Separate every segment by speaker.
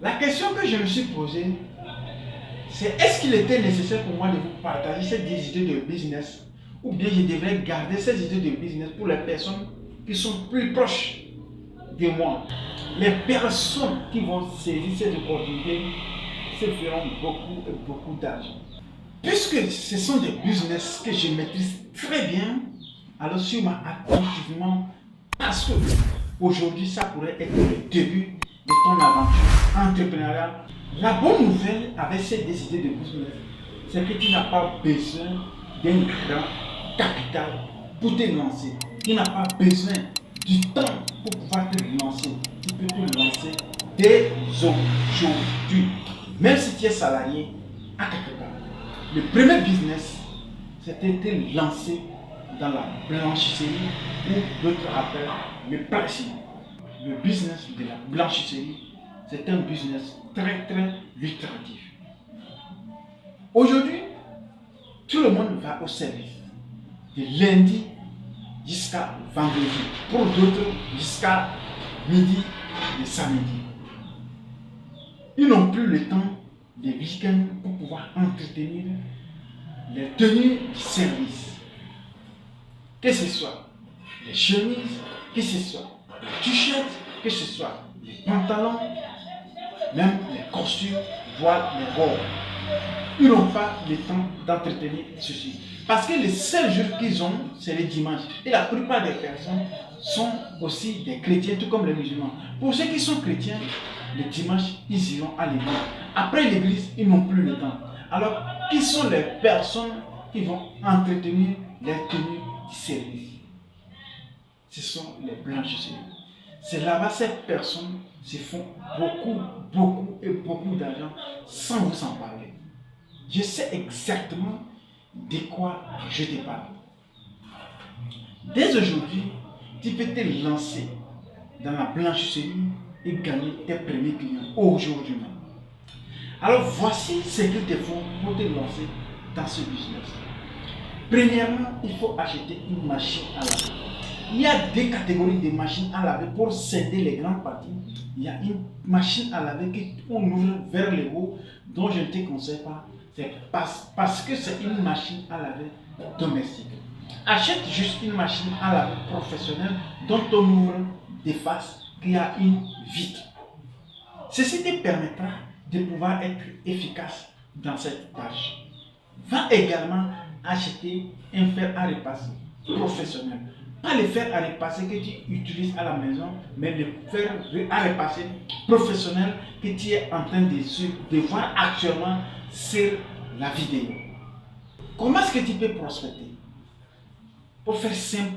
Speaker 1: La question que je me suis posée, c'est est-ce qu'il était nécessaire pour moi de vous partager ces idées de business ou bien je devrais garder ces idées de business pour les personnes qui sont plus proches de moi. Les personnes qui vont saisir cette opportunité se feront beaucoup et beaucoup d'argent. Puisque ce sont des business que je maîtrise très bien, alors sûrement attentivement, parce que aujourd'hui ça pourrait être le début de ton aventure entrepreneuriale. La bonne nouvelle avec ces idées de business, c'est que tu n'as pas besoin d'un grand capital pour te lancer. Tu n'as pas besoin du temps pour pouvoir te lancer. Tu peux te lancer dès aujourd'hui. Même si tu es salarié, à quelque part. Le premier business, c'était de lancer dans la blanchisserie ou d'autres appellent le pricing. Le business de la blanchisserie, c'est un business très lucratif. Aujourd'hui, tout le monde va au service de lundi jusqu'à vendredi, pour d'autres jusqu'à midi et samedi. Ils n'ont plus le temps des week-ends pour pouvoir entretenir les tenues du service. Que ce soit les chemises, que ce soit les t-shirts, que ce soit les pantalons, même les costumes, voire les robes. Ils n'ont pas le temps d'entretenir ceci. Parce que les seuls jours qu'ils ont, c'est les dimanches. Et la plupart des personnes sont aussi des chrétiens, tout comme les musulmans. Pour ceux qui sont chrétiens, le dimanche, ils iront à l'église. Après l'église, ils n'ont plus le temps. Alors, qui sont les personnes qui vont entretenir les tenues du service? Ce sont les blanchisseries. C'est là-bas ces personnes se font beaucoup d'argent sans vous en parler. Je sais exactement de quoi je te parle. Dès aujourd'hui, tu peux te lancer dans la blanchisserie et gagner tes premiers clients aujourd'hui même. Alors voici ce qu'il te faut pour te lancer dans ce business. Premièrement, il faut acheter une machine à laver. Il y a deux catégories de machines à laver pour scinder les grandes parties. Il y a une machine à laver qu'on ouvre vers le haut, dont je ne te conseille pas. C'est parce que c'est une machine à laver domestique. Achète juste une machine à laver professionnelle dont on ouvre des faces qui a une vitre. Ceci te permettra de pouvoir être efficace dans cette tâche. Va également acheter un fer à repasser professionnel. Pas le fer à repasser que tu utilises à la maison, mais le fer à repasser professionnel que tu es en train de voir actuellement sur la vidéo. Comment est-ce que tu peux prospecter? Pour faire simple,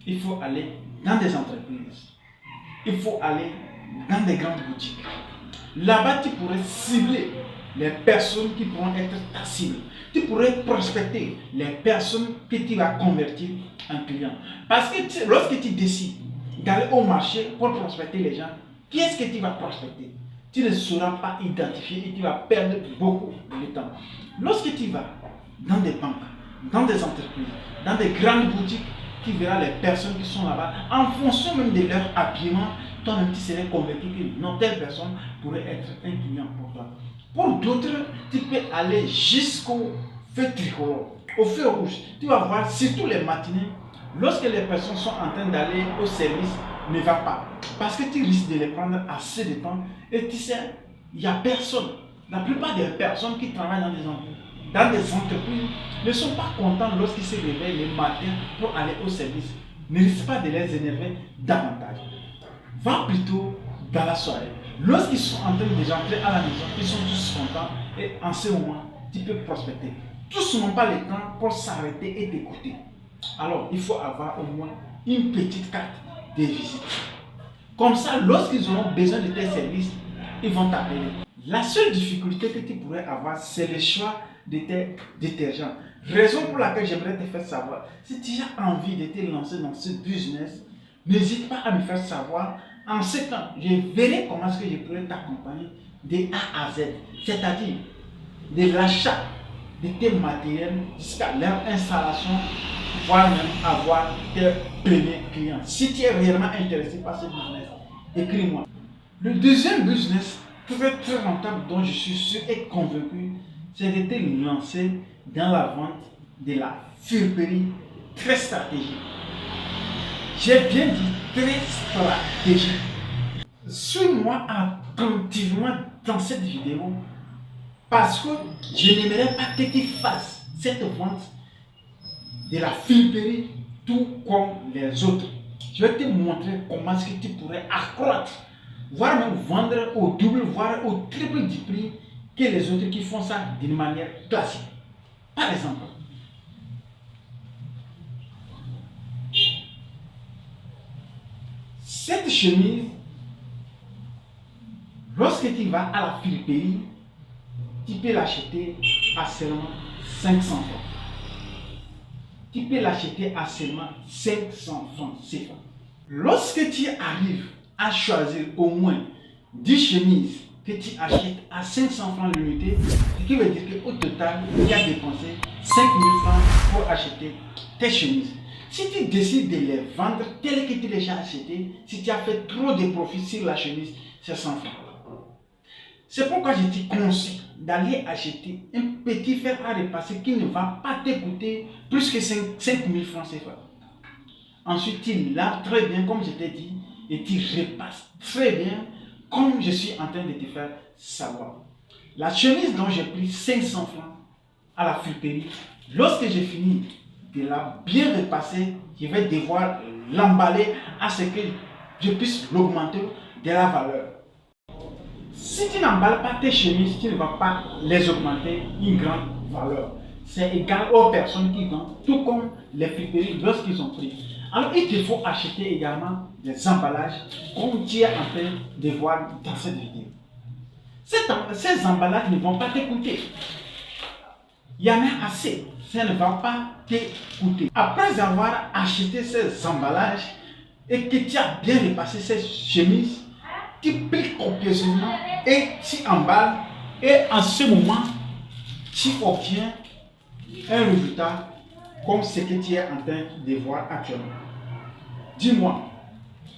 Speaker 1: il faut aller dans des entreprises. Il faut aller dans des grandes boutiques. Là-bas, tu pourrais cibler les personnes qui pourront être ta cible. Tu pourrais prospecter les personnes que tu vas convertir en clients. Parce que lorsque tu décides d'aller au marché pour prospecter les gens, qui est-ce que tu vas prospecter? Tu ne sauras pas identifier et tu vas perdre beaucoup de temps. Lorsque tu vas dans des banques, dans des entreprises, dans des grandes boutiques, tu verras les personnes qui sont là-bas, en fonction même de leur habillement, toi-même tu serais convaincu que non, telle personne pourrait être un client pour toi. Pour d'autres, tu peux aller jusqu'au feu tricolore, au feu rouge. Tu vas voir, surtout les matinées, lorsque les personnes sont en train d'aller au service, ne va pas. Parce que tu risques de les prendre assez de temps. Et tu sais, il n'y a personne. La plupart des personnes qui travaillent dans des entreprises ne sont pas contents lorsqu'ils se réveillent le matin pour aller au service. Ne risque pas de les énerver davantage. Va plutôt dans la soirée. Lorsqu'ils sont en train de rentrer à la maison, ils sont tous contents et en ce moment, tu peux prospecter. Tous n'ont pas le temps pour s'arrêter et t'écouter. Alors, il faut avoir au moins une petite carte de visite. Comme ça, lorsqu'ils auront besoin de tes services, ils vont t'appeler. La seule difficulté que tu pourrais avoir, c'est le choix de tes détergents. Raison pour laquelle j'aimerais te faire savoir. Si tu as envie de te lancer dans ce business, n'hésite pas à me faire savoir. En ce temps, je verrai comment est-ce que je pourrais t'accompagner de A à Z. C'est-à-dire de l'achat de tes matériels jusqu'à leur installation, voire même avoir tes premiers clients. Si tu es réellement intéressé par ce business, écris-moi. Le deuxième business très très rentable dont je suis sûr et convaincu, c'est de te lancer dans la vente de la friperie très stratégique. J'ai bien dit très stratégique. Suis-moi attentivement dans cette vidéo parce que je n'aimerais pas que tu fasses cette vente de la friperie tout comme les autres. Je vais te montrer comment est-ce que tu pourrais accroître, voire même vendre au double, voire au triple du prix que les autres qui font ça d'une manière classique. Par exemple, cette chemise, lorsque tu vas à la friperie, tu peux l'acheter à seulement 500 francs. Tu peux l'acheter à seulement 500 francs CFA. Lorsque tu arrives à choisir au moins 10 chemises que tu achètes à 500 francs l'unité, ce qui veut dire qu'au total, tu as dépensé 5000 francs pour acheter tes chemises. Si tu décides de les vendre telles que tu les as achetées, si tu as fait trop de profit sur la chemise, c'est 100 francs. C'est pourquoi je te conseille d'aller acheter un petit fer à repasser qui ne va pas te coûter plus que 5000 francs CFA. Ensuite, tu laves très bien, comme je t'ai dit, et tu repasses très bien, comme je suis en train de te faire savoir. La chemise dont j'ai pris 500 francs à la friperie, lorsque j'ai fini de la bien repasser, je vais devoir l'emballer à ce que je puisse l'augmenter de la valeur. Si tu n'emballes pas tes chemises, tu ne vas pas les augmenter une grande valeur. C'est égal aux personnes qui gagnent, tout comme les friperies lorsqu'ils ont pris. Alors il te faut acheter également des emballages comme tu es en train de voir dans cette vidéo. Ces emballages ne vont pas te coûter. Il y en a assez, ça ne va pas te coûter. Après avoir acheté ces emballages et que tu as bien repassé ces chemises, tu plies copieusement et tu emballes, et en ce moment, tu obtiens un résultat comme ce que tu es en train de voir actuellement. Dis-moi,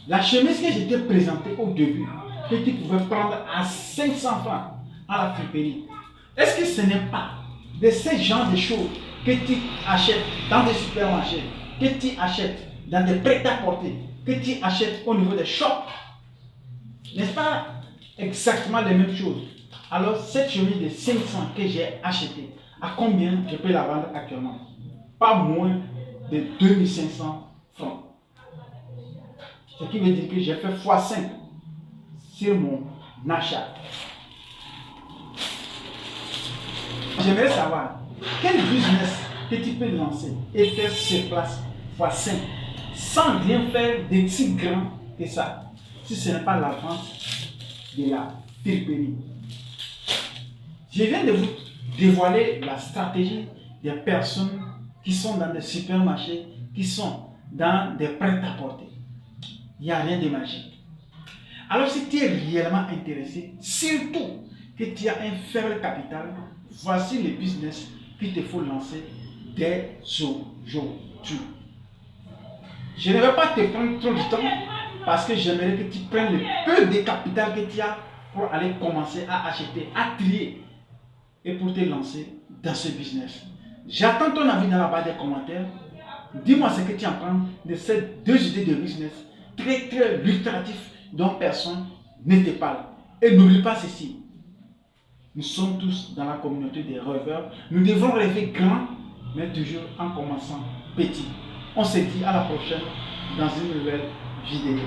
Speaker 1: la chemise que je t'ai présentée au début, que tu pouvais prendre à 500 francs à la friperie, est-ce que ce n'est pas de ce genre de choses que tu achètes dans des supermarchés, que tu achètes dans des prêt-à-porter, que tu achètes au niveau des shops? N'est-ce pas exactement les mêmes choses? Alors, cette chemise de 500 que j'ai achetée, à combien je peux la vendre actuellement? Pas moins de 2500 francs. Ce qui veut dire que j'ai fait x5 sur mon achat. J'aimerais savoir quel business que tu peux lancer et faire sur place x5 sans rien faire de si grand que ça, si ce n'est pas la vente de la friperie. Je viens de vous dévoiler la stratégie des personnes qui sont dans des supermarchés, qui sont dans des prêt-à-porter. Il n'y a rien de magique. Alors si tu es réellement intéressé, surtout que tu as un faible capital, voici le business qu'il te faut lancer dès aujourd'hui. Je ne vais pas te prendre trop de temps parce que j'aimerais que tu prennes le peu de capital que tu as pour aller commencer à acheter, à trier et pour te lancer dans ce business. J'attends ton avis dans la barre des commentaires. Dis-moi ce que tu en penses de ces deux idées de business très très lucratifs dont personne ne te parle. Et n'oublie pas ceci. Nous sommes tous dans la communauté des rêveurs. Nous devons rêver grand, mais toujours en commençant petit. On se dit à la prochaine dans une nouvelle vidéo.